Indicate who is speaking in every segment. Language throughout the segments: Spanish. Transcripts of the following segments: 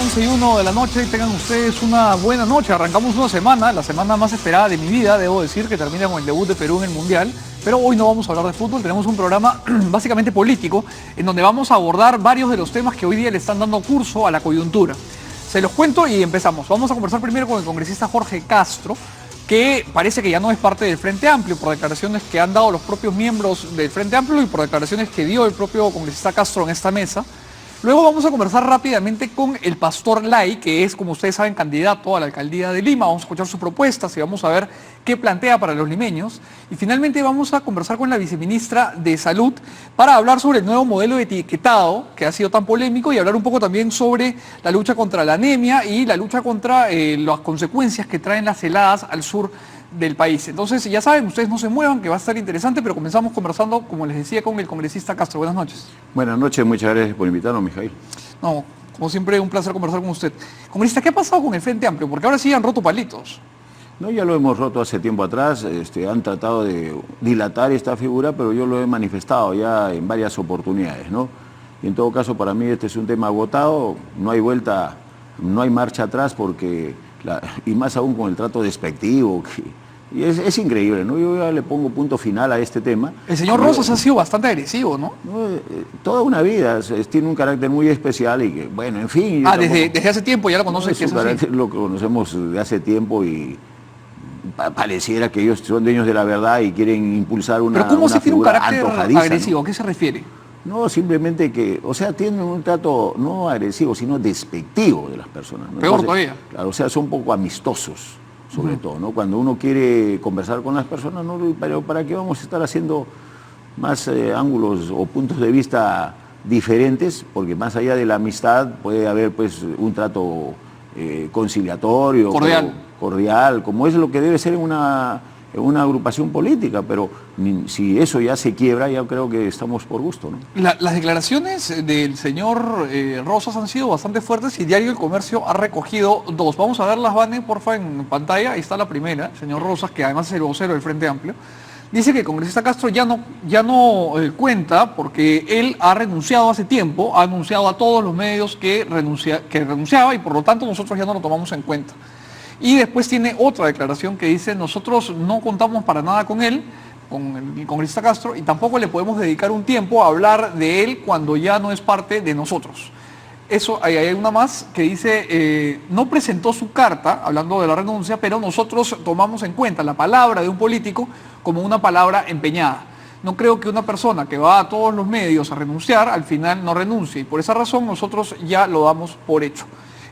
Speaker 1: 11:01 de la noche, tengan ustedes una buena noche. Arrancamos una semana, la semana más esperada de mi vida, debo decir, que termina con el debut de Perú en el Mundial. Pero hoy no vamos a hablar de fútbol, tenemos un programa básicamente político, en donde vamos a abordar varios de los temas que hoy día le están dando curso a la coyuntura. Se los cuento y empezamos. Vamos a conversar primero con el congresista Jorge Castro, que parece que ya no es parte del Frente Amplio, por declaraciones que han dado los propios miembros del Frente Amplio y por declaraciones que dio el propio congresista Castro en esta mesa. Luego vamos a conversar rápidamente con el pastor Lai, que es, como ustedes saben, candidato a la alcaldía de Lima. Vamos a escuchar sus propuestas y vamos a ver qué plantea para los limeños. Y finalmente vamos a conversar con la viceministra de Salud para hablar sobre el nuevo modelo de etiquetado que ha sido tan polémico y hablar un poco también sobre la lucha contra la anemia y la lucha contra las consecuencias que traen las heladas al sur del país. Entonces, ya saben, ustedes no se muevan, que va a estar interesante, pero comenzamos conversando, como les decía, con el congresista Castro. Buenas noches.
Speaker 2: Buenas noches, muchas gracias por invitarnos, Mijail.
Speaker 1: No, como siempre, un placer conversar con usted. Congresista, ¿qué ha pasado con el Frente Amplio? Porque ahora sí han roto palitos.
Speaker 2: No, ya lo hemos roto hace tiempo atrás, han tratado de dilatar esta figura, pero yo lo he manifestado ya en varias oportunidades, ¿no? Y en todo caso, para mí este es un tema agotado, no hay vuelta, no hay marcha atrás, porque, y más aún con el trato despectivo, y es increíble, ¿no? Yo ya le pongo punto final a este tema.
Speaker 1: El señor Rosas ha sido bastante agresivo, ¿no?
Speaker 2: Toda una vida, tiene un carácter muy especial y que, bueno, en fin...
Speaker 1: Desde hace tiempo ya lo conoce,
Speaker 2: no,
Speaker 1: que es así.
Speaker 2: Lo conocemos de hace tiempo y pareciera que ellos son dueños de la verdad y quieren impulsar una...
Speaker 1: Pero ¿cómo se tiene un carácter agresivo?
Speaker 2: ¿no?
Speaker 1: ¿A qué se refiere?
Speaker 2: No, simplemente que, o sea, tienen un trato no agresivo, sino despectivo de las personas, ¿no?
Speaker 1: Peor todavía.
Speaker 2: Claro, o sea, son un poco amistosos, sobre todo, ¿no? Cuando uno quiere conversar con las personas, ¿no? ¿Para qué vamos a estar haciendo más ángulos o puntos de vista diferentes? Porque más allá de la amistad puede haber, pues, un trato conciliatorio, cordial, como es lo que debe ser en una agrupación política, pero si eso ya se quiebra, ya creo que estamos por gusto, ¿no?
Speaker 1: Las declaraciones del señor Rosas han sido bastante fuertes y Diario El Comercio ha recogido dos. Vamos a verlas, Vane, porfa, en pantalla. Ahí está la primera, el señor Rosas, que además es el vocero del Frente Amplio. Dice que el congresista Castro ya no cuenta porque él ha renunciado hace tiempo, ha anunciado a todos los medios que renunciaba y por lo tanto nosotros ya no lo tomamos en cuenta. Y después tiene otra declaración que dice: nosotros no contamos para nada con él, con el congresista Castro, y tampoco le podemos dedicar un tiempo a hablar de él cuando ya no es parte de nosotros. Eso, hay una más que dice, no presentó su carta, hablando de la renuncia, pero nosotros tomamos en cuenta la palabra de un político como una palabra empeñada. No creo que una persona que va a todos los medios a renunciar, al final no renuncie, y por esa razón nosotros ya lo damos por hecho.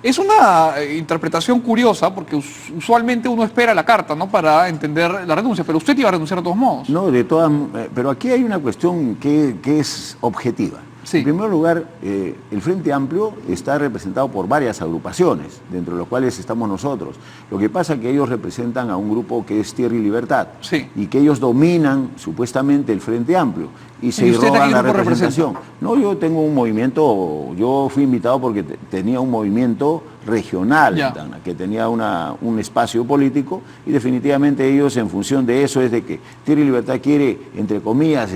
Speaker 1: Es una interpretación curiosa, porque usualmente uno espera la carta, ¿no?, para entender la renuncia, pero usted iba a renunciar de todos modos.
Speaker 2: No, pero aquí hay una cuestión que es objetiva. Sí. En primer lugar, el Frente Amplio está representado por varias agrupaciones, dentro de los cuales estamos nosotros. Lo que pasa es que ellos representan a un grupo que es Tierra y Libertad, sí, y que ellos dominan supuestamente el Frente Amplio y se roban la representación. No, yo tengo un movimiento, yo fui invitado porque tenía un movimiento regional, que tenía un espacio político, y definitivamente ellos, en función de eso, es de que Tierra y Libertad quiere, entre comillas,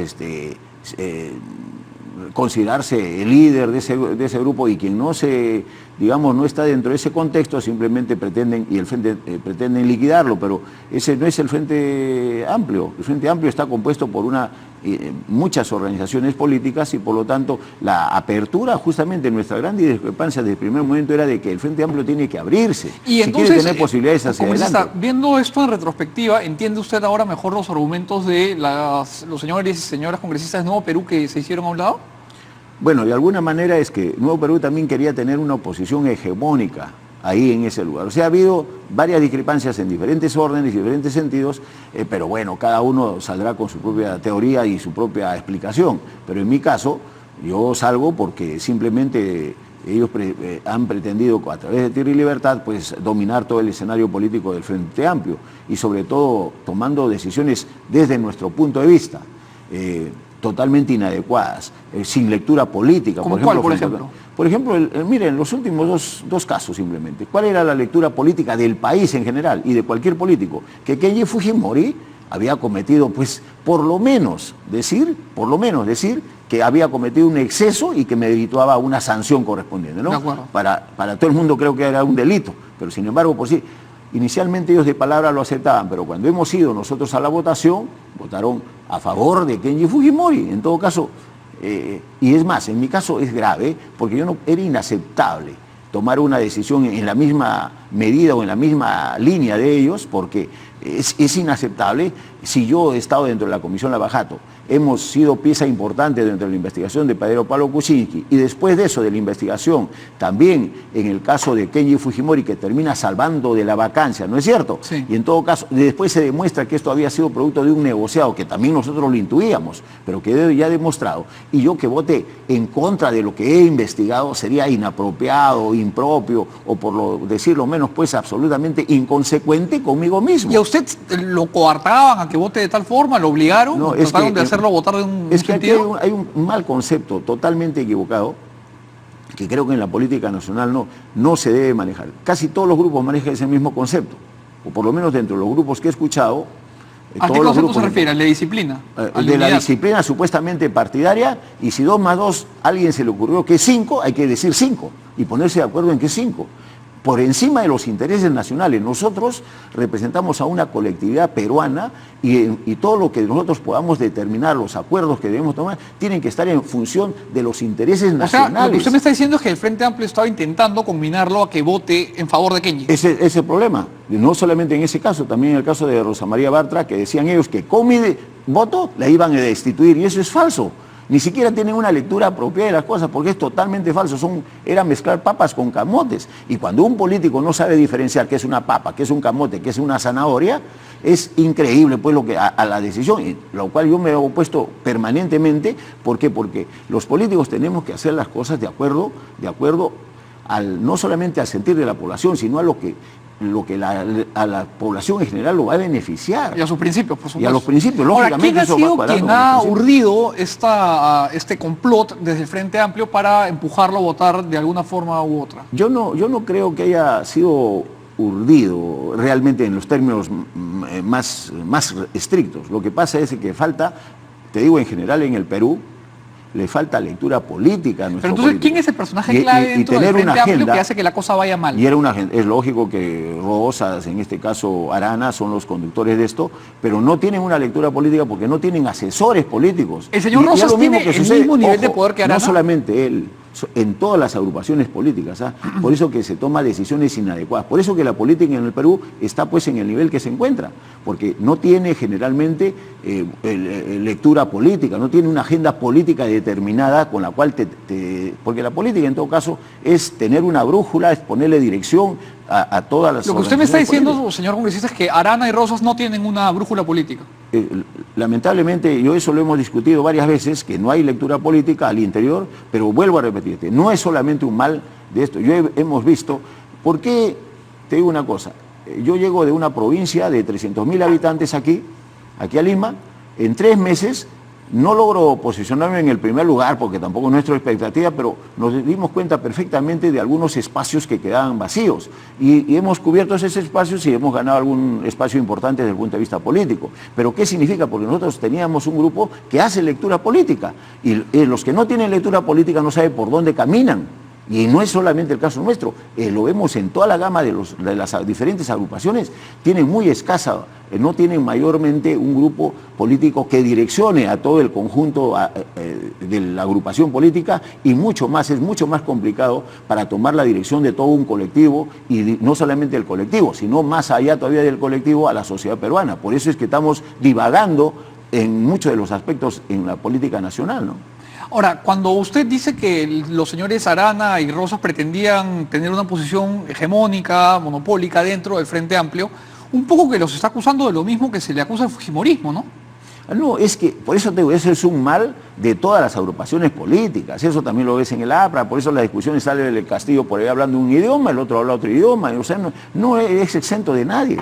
Speaker 2: considerarse el líder de ese grupo, y quien no está dentro de ese contexto simplemente pretenden liquidarlo, pero ese no es el Frente Amplio. El Frente Amplio está compuesto por muchas organizaciones políticas, y por lo tanto la apertura, justamente nuestra gran discrepancia desde el primer momento era de que el Frente Amplio tiene que abrirse,
Speaker 1: y entonces,
Speaker 2: si quiere tener posibilidades hacia adelante.
Speaker 1: Viendo esto en retrospectiva, ¿entiende usted ahora mejor los argumentos de los señores y señoras congresistas de Nuevo Perú que se hicieron a un lado?
Speaker 2: Bueno, de alguna manera es que Nuevo Perú también quería tener una oposición hegemónica ahí en ese lugar. O sea, ha habido varias discrepancias en diferentes órdenes y diferentes sentidos, pero bueno, cada uno saldrá con su propia teoría y su propia explicación. Pero en mi caso, yo salgo porque simplemente ellos han pretendido, a través de Tierra y Libertad, pues dominar todo el escenario político del Frente Amplio, y sobre todo tomando decisiones desde nuestro punto de vista, totalmente inadecuadas, sin lectura política.
Speaker 1: ¿Cómo cuál, por ejemplo?
Speaker 2: Por ejemplo, miren, los últimos dos casos simplemente. ¿Cuál era la lectura política del país en general y de cualquier político? Que Kenji Fujimori había cometido, pues, por lo menos decir que había cometido un exceso y que meritaba una sanción correspondiente, ¿no?
Speaker 1: De acuerdo.
Speaker 2: Para todo el mundo creo que era un delito, pero sin embargo, pues sí, inicialmente ellos de palabra lo aceptaban, pero cuando hemos ido nosotros a la votación, votaron a favor de Kenji Fujimori, en todo caso, y es más, en mi caso es grave, porque era inaceptable tomar una decisión en la misma medida o en la misma línea de ellos, porque es inaceptable. Si yo he estado dentro de la Comisión Lavajato, hemos sido pieza importante dentro de la investigación de Pedro Pablo Kuczynski, y después de eso, de la investigación, también en el caso de Kenji Fujimori, que termina salvando de la vacancia, ¿no es cierto?
Speaker 1: Sí.
Speaker 2: Y en todo caso, después se demuestra que esto había sido producto de un negociado, que también nosotros lo intuíamos, pero que ya demostrado. Y yo que vote en contra de lo que he investigado sería inapropiado, impropio, o por decirlo menos, pues absolutamente inconsecuente conmigo mismo.
Speaker 1: ¿Y a usted lo coartaban a que vote de tal forma? ¿Lo obligaron?
Speaker 2: No,
Speaker 1: ¿Trataron de hacerlo votar de un
Speaker 2: es que
Speaker 1: sentido?
Speaker 2: hay un mal concepto totalmente equivocado que creo que en la política nacional no se debe manejar. Casi todos los grupos manejan ese mismo concepto, o por lo menos dentro de los grupos que he escuchado.
Speaker 1: ¿A qué concepto se refiere? ¿Al de disciplina?
Speaker 2: De la disciplina supuestamente partidaria, y si 2 más 2 a alguien se le ocurrió que es 5, hay que decir 5 y ponerse de acuerdo en que es 5. Por encima de los intereses nacionales. Nosotros representamos a una colectividad peruana y todo lo que nosotros podamos determinar, los acuerdos que debemos tomar, tienen que estar en función de los intereses nacionales.
Speaker 1: O sea, lo que usted me está diciendo es que el Frente Amplio estaba intentando combinarlo a que vote en favor de Kenji.
Speaker 2: Ese es el problema. No solamente en ese caso, también en el caso de Rosa María Bartra, que decían ellos que con mi voto la iban a destituir, y eso es falso. Ni siquiera tienen una lectura apropiada de las cosas, porque es totalmente falso. Era mezclar papas con camotes. Y cuando un político no sabe diferenciar qué es una papa, qué es un camote, qué es una zanahoria, es increíble pues a la decisión, y lo cual yo me he opuesto permanentemente. ¿Por qué? Porque los políticos tenemos que hacer las cosas de acuerdo no solamente al sentir de la población, sino a lo que a la población en general lo va a beneficiar.
Speaker 1: Y a sus principios, por supuesto.
Speaker 2: Y a los principios,
Speaker 1: Ahora,
Speaker 2: lógicamente.
Speaker 1: ¿quién ha
Speaker 2: eso
Speaker 1: sido
Speaker 2: va
Speaker 1: quien ha urdido este complot desde el Frente Amplio para empujarlo a votar de alguna forma u otra?
Speaker 2: Yo no creo que haya sido urdido realmente en los términos más estrictos. Lo que pasa es que falta, te digo en general en el Perú, le falta lectura política a nuestro
Speaker 1: Pero entonces,
Speaker 2: político.
Speaker 1: ¿quién es el personaje clave dentro del Frente Amplio que hace que la cosa vaya mal?
Speaker 2: Y es lógico que Rosas, en este caso Arana, son los conductores de esto, pero no tienen una lectura política porque no tienen asesores políticos.
Speaker 1: El señor Rosas tiene el mismo nivel de poder que Arana.
Speaker 2: No solamente él, en todas las agrupaciones políticas, por eso que se toma decisiones inadecuadas, por eso que la política en el Perú está pues en el nivel que se encuentra, porque no tiene generalmente lectura política, no tiene una agenda política determinada con la cual porque la política en todo caso es tener una brújula, es ponerle dirección a todas las...
Speaker 1: Lo que usted me está diciendo, señor congresista, es que Arana y Rosas no tienen una brújula política.
Speaker 2: Lamentablemente, eso lo hemos discutido varias veces, que no hay lectura política al interior, pero vuelvo a repetirte, no es solamente un mal de esto. Hemos visto, ¿por qué? Te digo una cosa, yo llego de una provincia de 300.000 habitantes aquí a Lima, en 3 meses no logro posicionarme en el primer lugar, porque tampoco es nuestra expectativa, pero nos dimos cuenta perfectamente de algunos espacios que quedaban vacíos. Y hemos cubierto esos espacios y hemos ganado algún espacio importante desde el punto de vista político. ¿Pero qué significa? Porque nosotros teníamos un grupo que hace lectura política. Y los que no tienen lectura política no saben por dónde caminan. Y no es solamente el caso nuestro, lo vemos en toda la gama de las diferentes agrupaciones, tienen muy escasa, no tienen mayormente un grupo político que direccione a todo el conjunto de la agrupación política, y es mucho más complicado para tomar la dirección de todo un colectivo, y no solamente el colectivo, sino más allá todavía del colectivo, a la sociedad peruana. Por eso es que estamos divagando en muchos de los aspectos en la política nacional, ¿no?
Speaker 1: Ahora, cuando usted dice que los señores Arana y Rosas pretendían tener una posición hegemónica, monopólica dentro del Frente Amplio, un poco que los está acusando de lo mismo que se le acusa al fujimorismo, ¿no?
Speaker 2: No, es que, por eso te digo, eso es un mal de todas las agrupaciones políticas, eso también lo ves en el APRA, por eso las discusiones sale del Castillo por ahí hablando un idioma, el otro habla otro idioma, o sea, no es exento de nadie.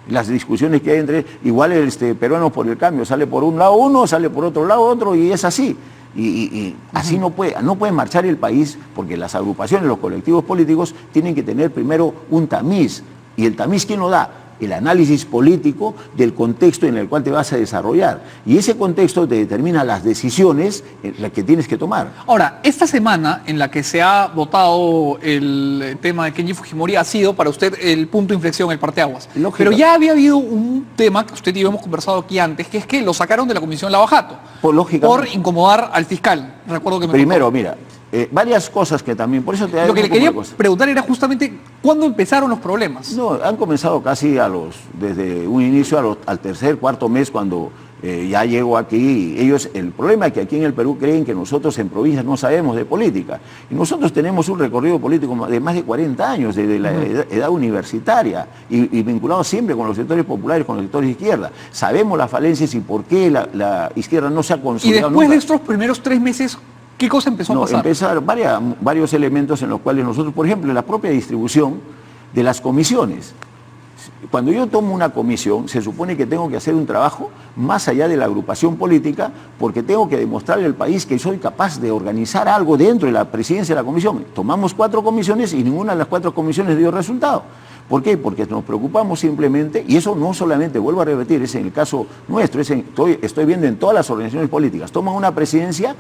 Speaker 2: Las discusiones que hay entre, igual Peruanos por el Cambio, sale por un lado uno, sale por otro lado otro, y es así. Y así no puede marchar el país, porque las agrupaciones, los colectivos políticos tienen que tener primero un tamiz, ¿Y el tamiz quién lo da? El análisis político del contexto en el cual te vas a desarrollar. Y ese contexto te determina las decisiones las que tienes que tomar.
Speaker 1: Ahora, esta semana en la que se ha votado el tema de Kenji Fujimori ha sido para usted el punto de inflexión, el parteaguas.
Speaker 2: Lógico.
Speaker 1: Pero ya había habido un tema que usted y yo hemos conversado aquí antes, que es que lo sacaron de la Comisión Lavajato. Por incomodar al fiscal. Recuerdo que me
Speaker 2: Primero,
Speaker 1: contó.
Speaker 2: mira, varias cosas que también, por eso te
Speaker 1: Lo que le quería preguntar era justamente cuándo empezaron los problemas.
Speaker 2: No, han comenzado casi desde un inicio al tercer, cuarto mes cuando ya llego aquí. El problema es que aquí en el Perú creen que nosotros en provincias no sabemos de política. Y nosotros tenemos un recorrido político de más de 40 años, desde la edad universitaria, y vinculado siempre con los sectores populares, con los sectores de izquierda. Sabemos las falencias y por qué la izquierda no se ha consolidado.
Speaker 1: Y después de estos primeros 3 meses, ¿qué cosa empezó a pasar?
Speaker 2: Empezaron varios elementos en los cuales nosotros, por ejemplo, en la propia distribución de las comisiones. Cuando yo tomo una comisión, se supone que tengo que hacer un trabajo más allá de la agrupación política, porque tengo que demostrarle al país que soy capaz de organizar algo dentro de la presidencia de la comisión. Tomamos 4 comisiones y ninguna de las 4 comisiones dio resultado. ¿Por qué? Porque nos preocupamos simplemente, y eso no solamente, vuelvo a repetir, es en el caso nuestro, estoy viendo en todas las organizaciones políticas, toman una presidencia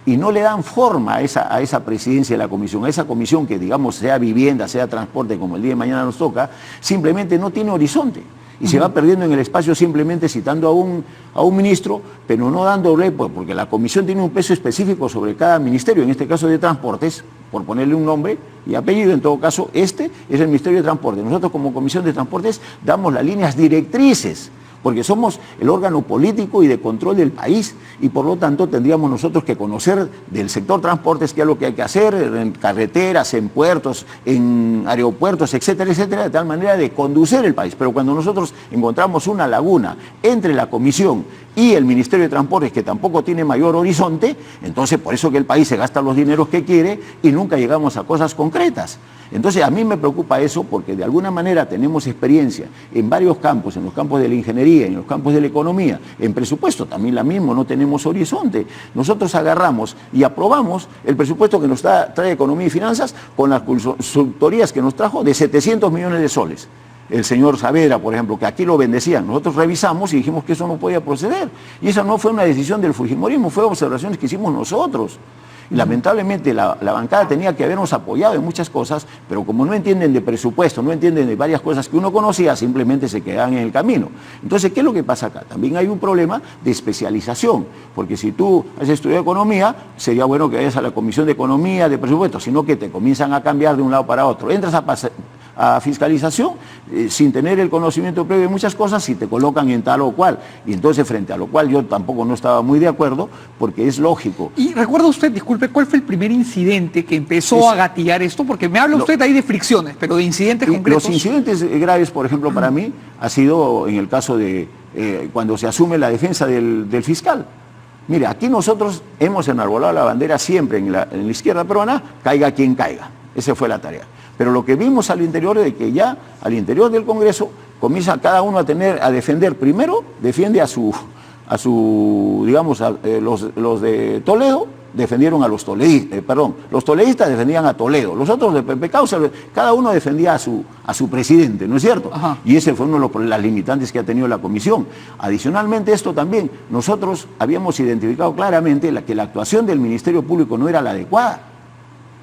Speaker 2: y no le dan forma a esa presidencia de la comisión, a esa comisión que digamos sea vivienda, sea transporte, como el día de mañana nos toca, simplemente no tiene horizonte. Y se va perdiendo en el espacio simplemente citando a un ministro, pero no dándole, pues, porque la comisión tiene un peso específico sobre cada ministerio, en este caso de transportes, por ponerle un nombre y apellido, en todo caso, este es el Ministerio de Transporte. Nosotros como Comisión de Transportes damos las líneas directrices, porque somos el órgano político y de control del país, y por lo tanto tendríamos nosotros que conocer del sector transportes qué es lo que hay que hacer en carreteras, en puertos, en aeropuertos, etcétera, etcétera, de tal manera de conducir el país. Pero cuando nosotros encontramos una laguna entre la comisión y el Ministerio de Transportes, que tampoco tiene mayor horizonte, entonces por eso que el país se gasta los dineros que quiere y nunca llegamos a cosas concretas. Entonces a mí me preocupa eso porque de alguna manera tenemos experiencia en varios campos, en los campos de la ingeniería, en los campos de la economía, en presupuesto también la misma, no tenemos horizonte. Nosotros agarramos y aprobamos el presupuesto que nos trae Economía y Finanzas con las consultorías que nos trajo de 700 millones de soles. El señor Saavedra, por ejemplo, que aquí lo bendecían. Nosotros revisamos y dijimos que eso no podía proceder. Y esa no fue una decisión del fujimorismo, fue observaciones que hicimos nosotros. Y lamentablemente la bancada tenía que habernos apoyado en muchas cosas, pero como no entienden de presupuesto, no entienden de varias cosas que uno conocía, simplemente se quedan en el camino. Entonces, ¿qué es lo que pasa acá? También hay un problema de especialización, porque si tú has estudiado economía, sería bueno que vayas a la comisión de economía, de presupuesto, sino que te comienzan a cambiar de un lado para otro. Entras a fiscalización sin tener el conocimiento previo de muchas cosas y te colocan en tal o cual. Y entonces frente a lo cual yo tampoco no estaba muy de acuerdo porque es lógico.
Speaker 1: Y recuerda usted, disculpe, ¿cuál fue el primer incidente que empezó a gatillar esto? Porque me habla usted ahí de fricciones, pero de incidentes concretos.
Speaker 2: Los incidentes graves, por ejemplo, para mí, ha sido en el caso de cuando se asume la defensa del fiscal. Mire, aquí nosotros hemos enarbolado la bandera siempre en la izquierda peruana, caiga quien caiga. Esa fue la tarea. Pero lo que vimos al interior de que ya al interior del Congreso comienza cada uno a defender, primero defiende a su digamos, los de Toledo defendieron a los toledistas, los toledistas defendían a Toledo, los otros de PP Causa, cada uno defendía a su presidente, ¿no es cierto? Ajá. Y ese fue uno de las limitantes que ha tenido la comisión. Adicionalmente esto también, nosotros habíamos identificado claramente que la actuación del Ministerio Público no era la adecuada.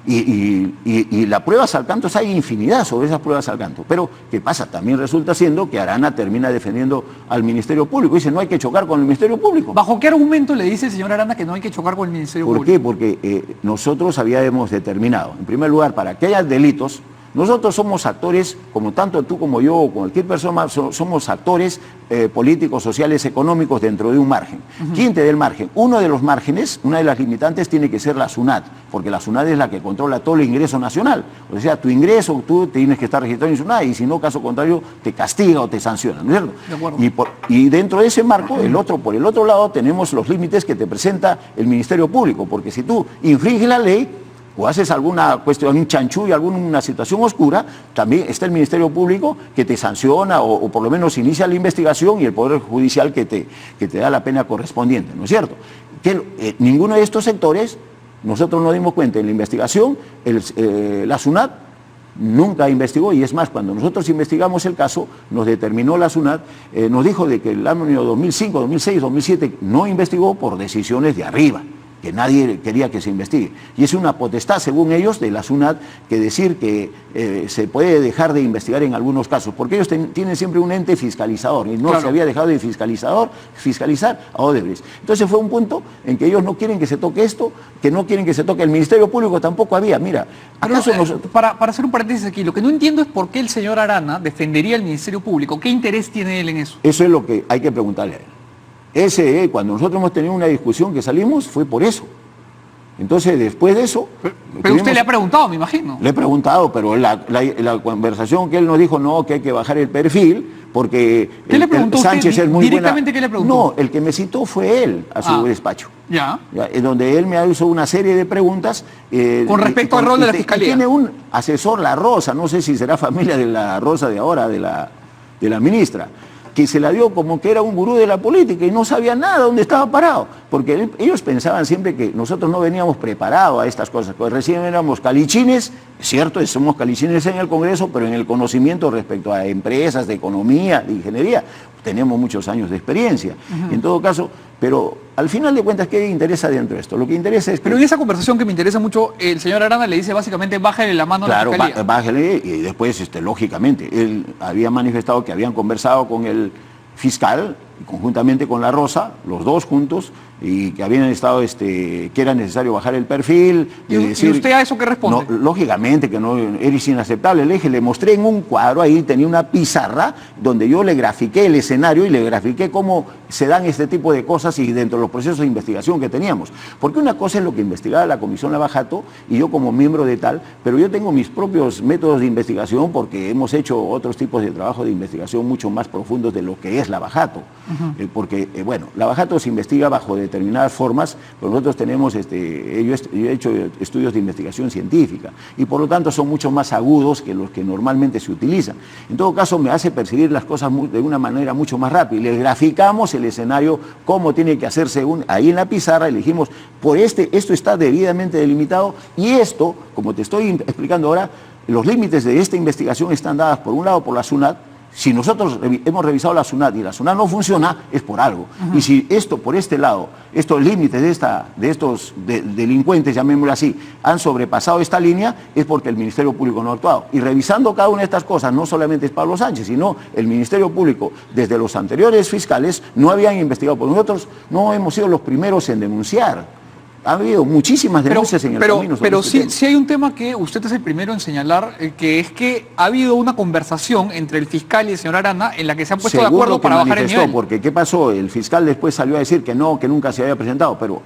Speaker 2: Y las pruebas al canto, hay infinidad sobre esas pruebas al canto. Pero, ¿qué pasa? También resulta siendo que Arana termina defendiendo al Ministerio Público. Dice, no hay que chocar con el Ministerio Público.
Speaker 1: ¿Bajo qué argumento le dice el señor Arana que no hay que chocar con el Ministerio Público?
Speaker 2: ¿Por qué? Porque nosotros habíamos determinado, en primer lugar, para que haya delitos, nosotros somos actores, como tanto tú como yo o cualquier persona, somos actores políticos, sociales, económicos dentro de un margen. ¿Quién te da el margen? Uno de los márgenes, una de las limitantes tiene que ser la SUNAT, porque la SUNAT es la que controla todo el ingreso nacional. O sea, tu ingreso, tú tienes que estar registrado en SUNAT y si no, caso contrario, te castiga o te sanciona, ¿no es cierto? De acuerdo. Y dentro de ese marco, por el otro lado, tenemos los límites que te presenta el Ministerio Público, porque si tú infringes la ley, o haces alguna cuestión, un chanchullo, alguna situación oscura, también está el Ministerio Público que te sanciona o por lo menos inicia la investigación y el Poder Judicial que te da la pena correspondiente, ¿no es cierto? Que ninguno de estos sectores, nosotros nos dimos cuenta en la investigación, la SUNAT nunca investigó, y es más, cuando nosotros investigamos el caso, nos determinó la SUNAT, nos dijo de que el año 2005, 2006, 2007 no investigó por decisiones de arriba, que nadie quería que se investigue. Y es una potestad, según ellos, de la SUNAT, que decir que se puede dejar de investigar en algunos casos, porque ellos tienen siempre un ente fiscalizador, y no
Speaker 1: claro.
Speaker 2: se había dejado de fiscalizar a Odebrecht. Entonces fue un punto en que ellos no quieren que se toque esto, que no quieren que se toque el Ministerio Público, tampoco había. Mira, ¿acaso
Speaker 1: para hacer un paréntesis aquí, lo que no entiendo es por qué el señor Arana defendería al Ministerio Público. ¿Qué interés tiene él en eso?
Speaker 2: Eso es lo que hay que preguntarle a él. Cuando nosotros hemos tenido una discusión que salimos, fue por eso. Entonces, después de eso...
Speaker 1: Pero usted le ha preguntado, me imagino.
Speaker 2: Le he preguntado, pero la conversación que él nos dijo, no, que hay que bajar el perfil, porque
Speaker 1: ¿Qué le preguntó
Speaker 2: Sánchez
Speaker 1: usted,
Speaker 2: es muy
Speaker 1: directamente? ¿Qué le preguntó?
Speaker 2: No, el que me citó fue él a su despacho.
Speaker 1: Ya.
Speaker 2: Donde él me hizo una serie de preguntas.
Speaker 1: Con respecto al rol de la Fiscalía.
Speaker 2: Tiene un asesor, La Rosa, no sé si será familia de La Rosa de ahora, de la ministra, que se la dio como que era un gurú de la política y no sabía nada dónde estaba parado, porque ellos pensaban siempre que nosotros no veníamos preparados a estas cosas, pues recién éramos calichines, es cierto, somos calichines en el Congreso, pero en el conocimiento respecto a empresas, de economía, de ingeniería, tenemos muchos años de experiencia. En todo caso, pero al final de cuentas, ¿qué interesa dentro de esto? Lo que interesa es que...
Speaker 1: Pero en esa conversación que me interesa mucho, el señor Arana le dice básicamente, bájale la mano a la Fiscalía.
Speaker 2: Claro, bájale, y después, lógicamente, él había manifestado que habían conversado con el fiscal, conjuntamente con La Rosa, los dos juntos, y que habían estado, que era necesario bajar el perfil.
Speaker 1: ¿Y usted a eso qué responde?
Speaker 2: No, lógicamente que no, eres inaceptable. Le mostré en un cuadro, ahí tenía una pizarra, donde yo le grafiqué el escenario y le grafiqué cómo se dan este tipo de cosas y dentro de los procesos de investigación que teníamos. Porque una cosa es lo que investigaba la Comisión Lavajato, y yo como miembro de tal, pero yo tengo mis propios métodos de investigación porque hemos hecho otros tipos de trabajo de investigación mucho más profundos de lo que es Lavajato. Porque, Lavajato se investiga bajo determinadas formas, pero nosotros tenemos, yo he hecho estudios de investigación científica y por lo tanto son mucho más agudos que los que normalmente se utilizan. En todo caso me hace percibir las cosas de una manera mucho más rápida. Le graficamos el escenario, cómo tiene que hacerse ahí en la pizarra, y le dijimos, esto está debidamente delimitado y esto, como te estoy explicando ahora, los límites de esta investigación están dadas por un lado por la SUNAT. Si nosotros hemos revisado la SUNAT y la SUNAT no funciona, es por algo. Y si esto, por este lado, estos límites de estos delincuentes, llamémoslo así, han sobrepasado esta línea, es porque el Ministerio Público no ha actuado. Y revisando cada una de estas cosas, no solamente es Pablo Sánchez, sino el Ministerio Público, desde los anteriores fiscales, no habían investigado. Porque nosotros no hemos sido los primeros en denunciar. Ha habido muchísimas denuncias en el camino.
Speaker 1: Pero sí hay un tema que usted es el primero en señalar, que es que ha habido una conversación entre el fiscal y el señor Arana en la que se han puesto de acuerdo para bajar el nivel.
Speaker 2: Porque ¿qué pasó? El fiscal después salió a decir que no, que nunca se había presentado, pero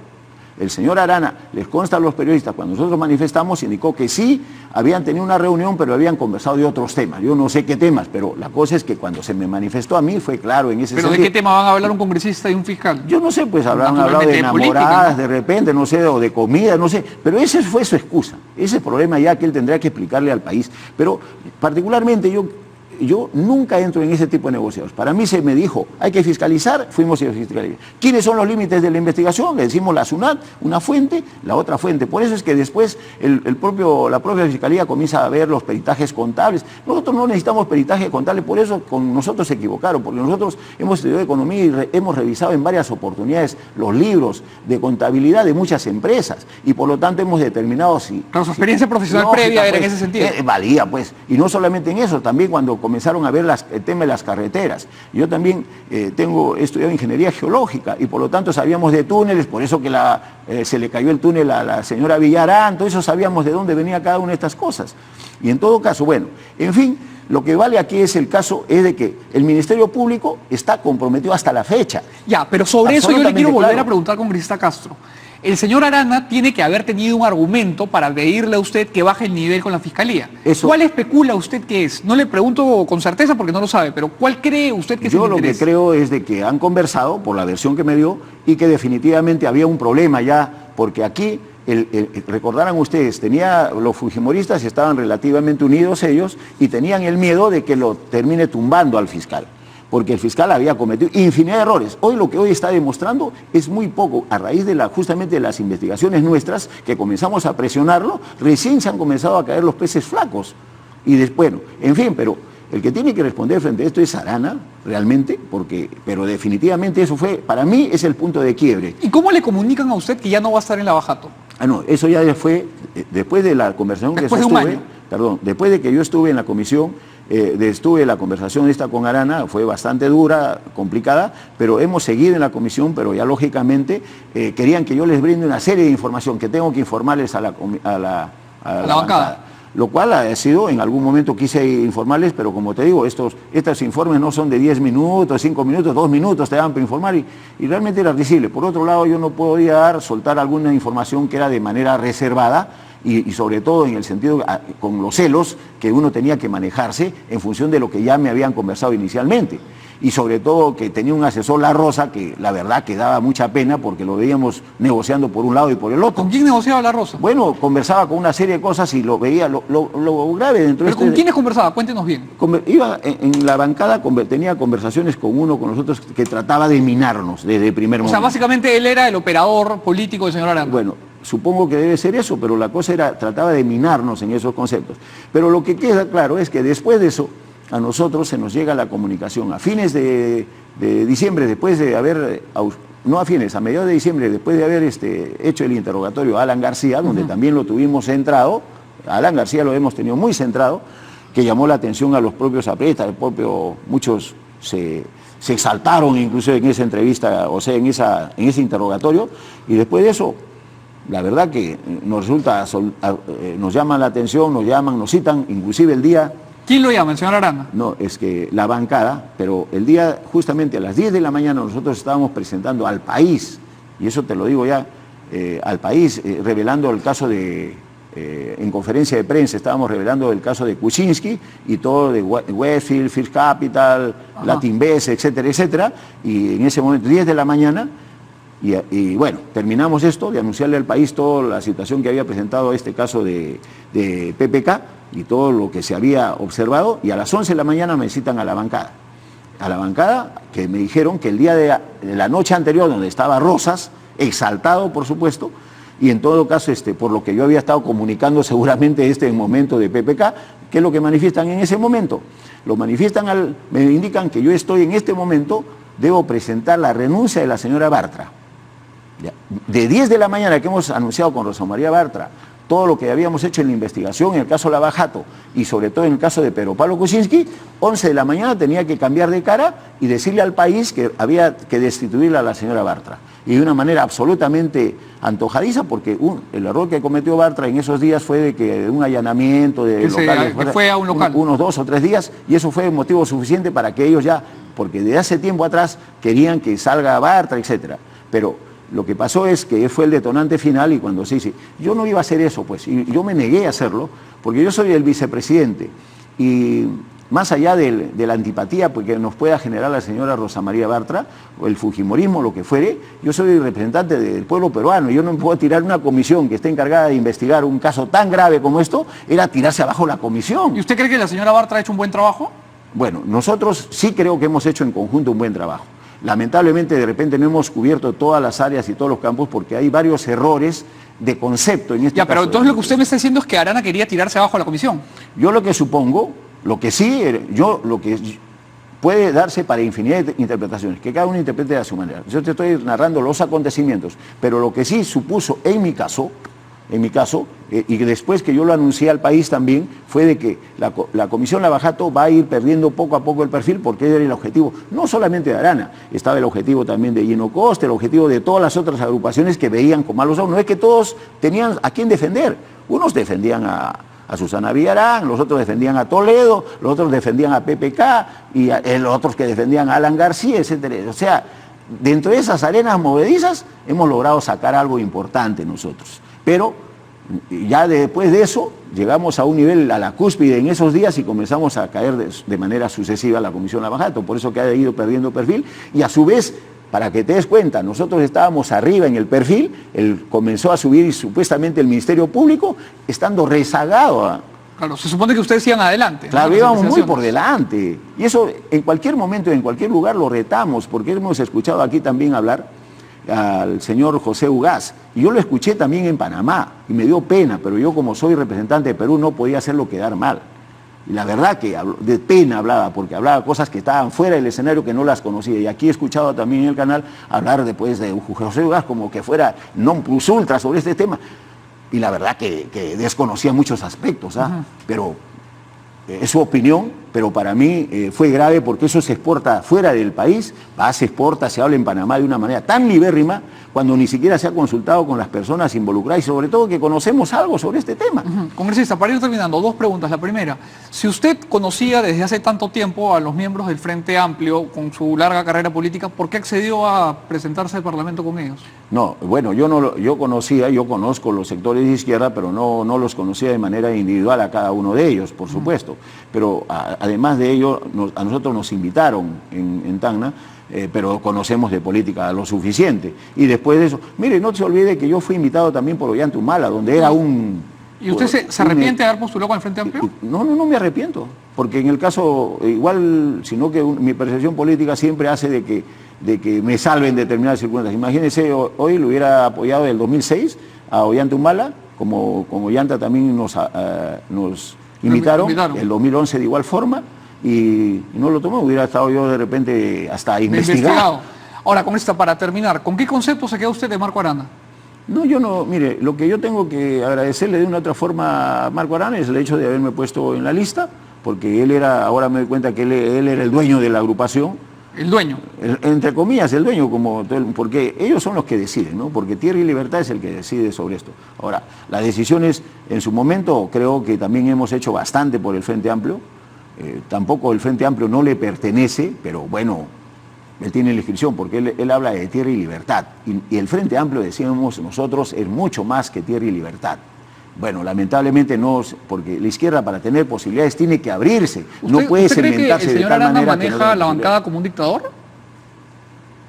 Speaker 2: el señor Arana, les consta a los periodistas, cuando nosotros manifestamos, indicó que sí, habían tenido una reunión, pero habían conversado de otros temas. Yo no sé qué temas, pero la cosa es que cuando se me manifestó a mí fue claro en ese sentido.
Speaker 1: ¿Pero de qué tema van a hablar un congresista y un fiscal?
Speaker 2: Yo no sé, pues habrán hablado de enamoradas, política, ¿no? De repente, no sé, o de comida, no sé, pero ese fue su excusa. Ese problema ya que él tendría que explicarle al país. Pero particularmente yo nunca entro en ese tipo de negociados. Para mí se me dijo, hay que fiscalizar, fuimos a fiscalizar. ¿Quiénes son los límites de la investigación? Le decimos la SUNAT, una fuente, la otra fuente. Por eso es que después la propia Fiscalía comienza a ver los peritajes contables. Nosotros no necesitamos peritaje contable, por eso con nosotros se equivocaron, porque nosotros hemos estudiado economía y hemos revisado en varias oportunidades los libros de contabilidad de muchas empresas y por lo tanto hemos determinado si...
Speaker 1: Pero su experiencia profesional previa era en ese sentido.
Speaker 2: Valía, pues. Y no solamente en eso, también cuando comenzaron a ver el tema de las carreteras. Yo también he estudiado ingeniería geológica y por lo tanto sabíamos de túneles, por eso que se le cayó el túnel a la señora Villarán, todo eso sabíamos de dónde venía cada una de estas cosas. Y en todo caso, bueno, en fin, lo que vale aquí es el caso es de que el Ministerio Público está comprometido hasta la fecha.
Speaker 1: Ya, pero sobre eso yo le quiero volver a preguntar con Cristina Castro. El señor Arana tiene que haber tenido un argumento para pedirle a usted que baje el nivel con la Fiscalía. ¿Cuál especula usted que es? No le pregunto con certeza porque no lo sabe, pero ¿cuál cree usted que es el interés?
Speaker 2: Yo lo que creo es de que han conversado, por la versión que me dio, y que definitivamente había un problema ya, porque aquí, recordarán ustedes, los fujimoristas estaban relativamente unidos ellos y tenían el miedo de que lo termine tumbando al fiscal, porque el fiscal había cometido infinidad de errores. Hoy lo que hoy está demostrando es muy poco, a raíz de justamente de las investigaciones nuestras, que comenzamos a presionarlo, recién se han comenzado a caer los peces flacos. Y después, bueno, en fin, pero el que tiene que responder frente a esto es Arana, realmente, pero definitivamente eso fue, para mí, es el punto de quiebre.
Speaker 1: ¿Y cómo le comunican a usted que ya no va a estar en Lavajato?
Speaker 2: No, eso ya fue, después de la conversación que sostuve, después de que yo estuve en la comisión, estuve en la conversación esta con Arana, fue bastante dura, complicada, pero hemos seguido en la comisión, pero ya lógicamente querían que yo les brinde una serie de información que tengo que informarles a la bancada. Lo cual ha sido, en algún momento quise informarles, pero como te digo, estos informes no son de 10 minutos, 5 minutos, 2 minutos te dan para informar y realmente era difícil. Por otro lado, yo no podía soltar alguna información que era de manera reservada y sobre todo en el sentido, con los celos que uno tenía que manejarse en función de lo que ya me habían conversado inicialmente. Y sobre todo que tenía un asesor, La Rosa, que la verdad que daba mucha pena porque lo veíamos negociando por un lado y por el otro.
Speaker 1: ¿Con quién negociaba La Rosa?
Speaker 2: Bueno, conversaba con una serie de cosas y lo veía, lo grave dentro de
Speaker 1: ¿Pero con quiénes conversaba? Cuéntenos bien.
Speaker 2: Iba en la bancada, tenía conversaciones con los otros, que trataba de minarnos desde el primer momento.
Speaker 1: O sea, básicamente él era el operador político del señor Arana.
Speaker 2: Bueno, supongo que debe ser eso, pero la cosa era, trataba de minarnos en esos conceptos. Pero lo que queda claro es que después de eso, a nosotros se nos llega la comunicación a fines de diciembre, después de haber, no a fines, a mediados de diciembre, después de haber hecho el interrogatorio a Alan García, donde también lo tuvimos centrado, a Alan García lo hemos tenido muy centrado, que llamó la atención a los propios apretas, muchos se exaltaron incluso en esa entrevista, o sea, en ese interrogatorio, y después de eso, la verdad que nos llaman la atención, nos citan, inclusive el día...
Speaker 1: ¿Quién lo llama, el señor Arana?
Speaker 2: No, es que la bancada, pero el día, justamente a las 10 de la mañana, nosotros estábamos presentando al país, y eso te lo digo ya, al país, revelando el caso en conferencia de prensa, estábamos revelando el caso de Kuczynski y todo de Westfield, First Capital, Latinbest, etcétera, etcétera, y en ese momento, 10 de la mañana, y bueno, terminamos esto de anunciarle al país toda la situación que había presentado este caso de PPK, y todo lo que se había observado, y a las 11 de la mañana me citan a la bancada. A la bancada, que me dijeron que el día de la noche anterior, donde estaba Rosas, exaltado por supuesto, y en todo caso, por lo que yo había estado comunicando seguramente momento de PPK, ¿qué es lo que manifiestan en ese momento? Lo manifiestan, me indican que yo estoy en este momento, debo presentar la renuncia de la señora Bartra. De 10 de la mañana que hemos anunciado con Rosa María Bartra, todo lo que habíamos hecho en la investigación, en el caso Lavajato y sobre todo en el caso de Pedro Pablo Kuczynski, 11 de la mañana tenía que cambiar de cara y decirle al país que había que destituirla a la señora Bartra. Y de una manera absolutamente antojadiza, porque el error que cometió Bartra en esos días fue de que un allanamiento de locales,
Speaker 1: que fue a un local.
Speaker 2: Unos 2 o 3 días, y eso fue motivo suficiente para que ellos ya, porque desde hace tiempo atrás querían que salga Bartra, etcétera. Pero lo que pasó es que fue el detonante final y cuando se dice, yo no iba a hacer eso, pues, y yo me negué a hacerlo, porque yo soy el vicepresidente, y más allá de la antipatía que nos pueda generar la señora Rosa María Bartra, o el fujimorismo, lo que fuere, yo soy el representante del pueblo peruano, y yo no me puedo tirar una comisión que esté encargada de investigar un caso tan grave como esto, era tirarse abajo la comisión.
Speaker 1: ¿Y usted cree que la señora Bartra ha hecho un buen trabajo?
Speaker 2: Bueno, nosotros sí creo que hemos hecho en conjunto un buen trabajo. Lamentablemente, de repente no hemos cubierto todas las áreas y todos los campos porque hay varios errores de concepto en este caso.
Speaker 1: Pero entonces lo que usted me está diciendo es que Arana quería tirarse abajo a la comisión.
Speaker 2: Yo lo que supongo, lo que puede darse para infinidad de interpretaciones, que cada uno interprete a su manera. Yo te estoy narrando los acontecimientos, pero lo que sí supuso en mi caso, y después que yo lo anuncié al país también, fue de que la Comisión Lavajato va a ir perdiendo poco a poco el perfil, porque era el objetivo, no solamente de Arana, estaba el objetivo también de Gino Costa, el objetivo de todas las otras agrupaciones que veían con malos ojos. No es que todos tenían a quién defender, unos defendían a Susana Villarán, los otros defendían a Toledo, los otros defendían a PPK, y los otros que defendían a Alan García, etcétera. O sea, dentro de esas arenas movedizas hemos logrado sacar algo importante nosotros. Pero ya después de eso llegamos a un nivel, a la cúspide en esos días y comenzamos a caer de manera sucesiva la Comisión Lavajato, por eso que ha ido perdiendo perfil y a su vez, para que te des cuenta, nosotros estábamos arriba en el perfil, comenzó a subir supuestamente el Ministerio Público, estando rezagado.
Speaker 1: Claro, se supone que ustedes iban adelante.
Speaker 2: Claro, ¿no? Íbamos muy por delante y eso en cualquier momento, en cualquier lugar lo retamos, porque hemos escuchado aquí también hablar al señor José Ugaz, y yo lo escuché también en Panamá, y me dio pena, pero yo como soy representante de Perú no podía hacerlo quedar mal. Y la verdad que de pena hablaba, porque hablaba cosas que estaban fuera del escenario que no las conocía. Y aquí he escuchado también en el canal hablar después de José Ugaz como que fuera non plus ultra sobre este tema. Y la verdad que desconocía muchos aspectos, ¿ah? Pero es su opinión, pero para mí fue grave porque eso se exporta fuera del país, se exporta, se habla en Panamá de una manera tan libérrima cuando ni siquiera se ha consultado con las personas involucradas y sobre todo que conocemos algo sobre este tema.
Speaker 1: Congresista, para ir terminando, dos preguntas. La primera, si usted conocía desde hace tanto tiempo a los miembros del Frente Amplio con su larga carrera política, ¿por qué accedió a presentarse al Parlamento con ellos?
Speaker 2: No, bueno, yo conozco los sectores de izquierda, pero no los conocía de manera individual a cada uno de ellos, por supuesto. Pero además de ello, a nosotros nos invitaron en Tacna, pero conocemos de política lo suficiente. Y después de eso, mire, no se olvide que yo fui invitado también por Ollanta Humala, donde era un...
Speaker 1: ¿Y usted se arrepiente de haber postulado con el Frente Amplio?
Speaker 2: No me arrepiento, porque en el caso, igual, sino que mi percepción política siempre hace de que me salven determinadas circunstancias. Imagínense, hoy lo hubiera apoyado en el 2006 a Ollanta Humala, como Ollanta también nos invitaron, el 2011 de igual forma, y no lo tomó, hubiera estado yo de repente hasta investigado.
Speaker 1: Ahora, congresista, para terminar, ¿con qué concepto se queda usted de Marco Arana?
Speaker 2: No, mire, lo que yo tengo que agradecerle de una otra forma a Marco Arana es el hecho de haberme puesto en la lista, porque ahora me doy cuenta que él era el dueño de la agrupación.
Speaker 1: ¿El dueño?
Speaker 2: Entre comillas, el dueño, porque ellos son los que deciden, ¿no? Porque Tierra y Libertad es el que decide sobre esto. Ahora, las decisiones, en su momento, creo que también hemos hecho bastante por el Frente Amplio. Tampoco el Frente Amplio no le pertenece, pero bueno, él tiene la inscripción porque él habla de Tierra y Libertad. Y el Frente Amplio, decíamos nosotros, es mucho más que Tierra y Libertad. Bueno, lamentablemente no, porque la izquierda para tener posibilidades tiene que abrirse. No puede segmentarse de tal manera.
Speaker 1: ¿El señor Arana maneja la bancada como un dictador?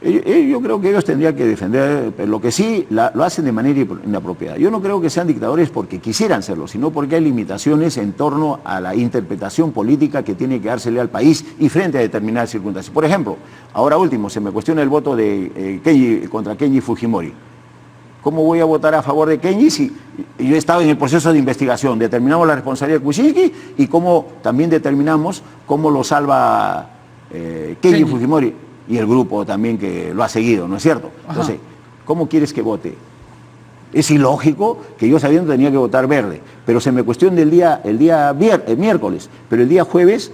Speaker 2: Yo creo que ellos tendrían que defender, pero lo que sí lo hacen de manera inapropiada. Yo no creo que sean dictadores porque quisieran serlo, sino porque hay limitaciones en torno a la interpretación política que tiene que dársele al país y frente a determinadas circunstancias. Por ejemplo, ahora último, se me cuestiona el voto de contra Kenji Fujimori. ¿Cómo voy a votar a favor de Kenji si yo estaba en el proceso de investigación? Determinamos la responsabilidad de Kuczynski y cómo también determinamos cómo lo salva Kenji Fujimori. Y el grupo también que lo ha seguido, ¿no es cierto? Entonces, ¿cómo quieres que vote? Es ilógico que yo sabiendo tenía que votar verde, pero se me cuestiona el día miércoles, pero el día jueves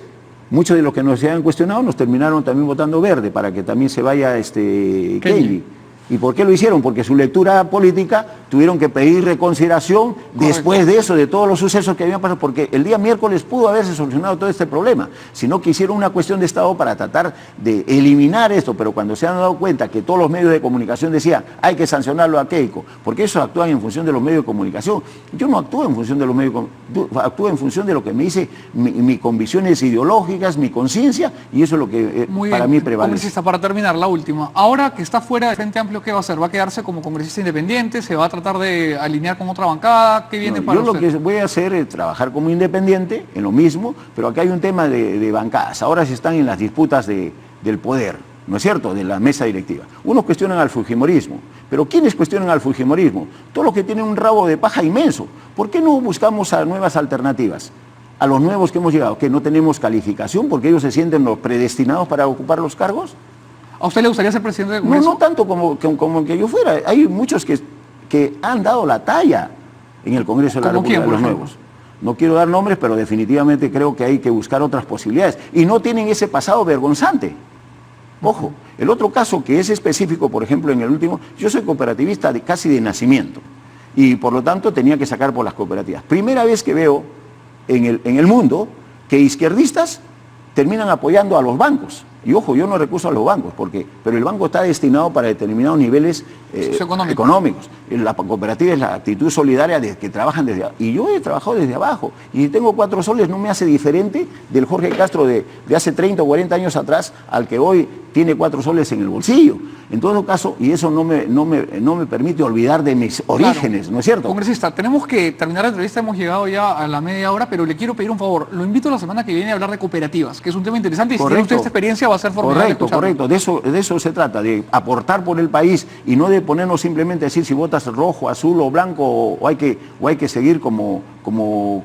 Speaker 2: muchos de los que nos habían cuestionado nos terminaron también votando verde para que también se vaya Kenji. ¿Y por qué lo hicieron? Porque su lectura política tuvieron que pedir reconsideración después de eso, de todos los sucesos que habían pasado, porque el día miércoles pudo haberse solucionado todo este problema, sino que hicieron una cuestión de Estado para tratar de eliminar esto, pero cuando se han dado cuenta que todos los medios de comunicación decían hay que sancionarlo a Keiko, porque eso actúan en función de los medios de comunicación. Yo no actúo en función de los medios, actúo en función de lo que me dice mis convicciones ideológicas, mi conciencia, y eso es lo que para mí prevalece.
Speaker 1: Congresista, para terminar, la última. Ahora que está fuera del Frente Amplio, ¿qué va a hacer? ¿Va a quedarse como congresista independiente? ¿Se va a tratar de alinear con otra bancada? ¿Qué viene para usted?
Speaker 2: Yo lo que voy a hacer es trabajar como independiente, en lo mismo, pero acá hay un tema de bancadas. Ahora se están en las disputas del poder, ¿no es cierto?, de la mesa directiva. Unos cuestionan al fujimorismo, pero ¿quiénes cuestionan al fujimorismo? Todos los que tienen un rabo de paja inmenso. ¿Por qué no buscamos a nuevas alternativas? A los nuevos que hemos llegado, que no tenemos calificación porque ellos se sienten los predestinados para ocupar los cargos.
Speaker 1: ¿A usted le gustaría ser presidente del Congreso?
Speaker 2: No tanto como que yo fuera. Hay muchos que han dado la talla en el Congreso de la República, de los nuevos. No quiero dar nombres, pero definitivamente creo que hay que buscar otras posibilidades. Y no tienen ese pasado vergonzante. Ojo, el otro caso que es específico, por ejemplo, en el último, yo soy cooperativista casi de nacimiento. Y por lo tanto tenía que sacar por las cooperativas. Primera vez que veo en el mundo que izquierdistas terminan apoyando a los bancos. Y ojo, yo no recuso a los bancos, pero el banco está destinado para determinados niveles económicos. La cooperativa es la actitud solidaria de que trabajan desde abajo. Y yo he trabajado desde abajo. Y si tengo 4 soles no me hace diferente del Jorge Castro de hace 30 o 40 años atrás al que hoy tiene 4 soles en el bolsillo. En todo caso, y eso no me permite olvidar de mis orígenes, claro. ¿No es cierto?
Speaker 1: Congresista, tenemos que terminar la entrevista, hemos llegado ya a la media hora, pero le quiero pedir un favor. Lo invito la semana que viene a hablar de cooperativas, que es un tema interesante. Y si tiene usted esta experiencia, va a ser formidable.
Speaker 2: Correcto. De eso se trata, de aportar por el país y no de ponernos simplemente a decir si votas rojo, azul o blanco o hay que seguir como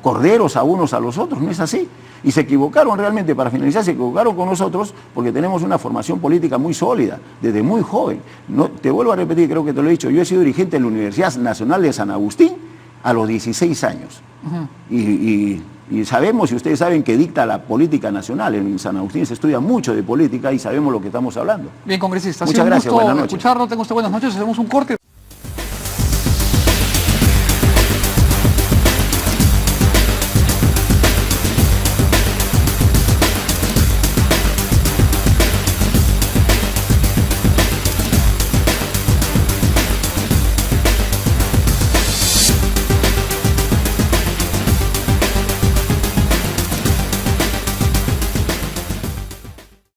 Speaker 2: corderos a unos a los otros. No es así. Y se equivocaron realmente, para finalizar, se equivocaron con nosotros porque tenemos una formación política muy sólida, desde muy joven. No, te vuelvo a repetir, creo que te lo he dicho, yo he sido dirigente de la Universidad Nacional de San Agustín a los 16 años. Y sabemos, y ustedes saben, que dicta la política nacional. En San Agustín se estudia mucho de política y sabemos lo que estamos hablando.
Speaker 1: Bien, congresista.
Speaker 2: Muchas gracias, buenas noches.
Speaker 1: Escucharlo, tengo usted buenas noches, hacemos un corte.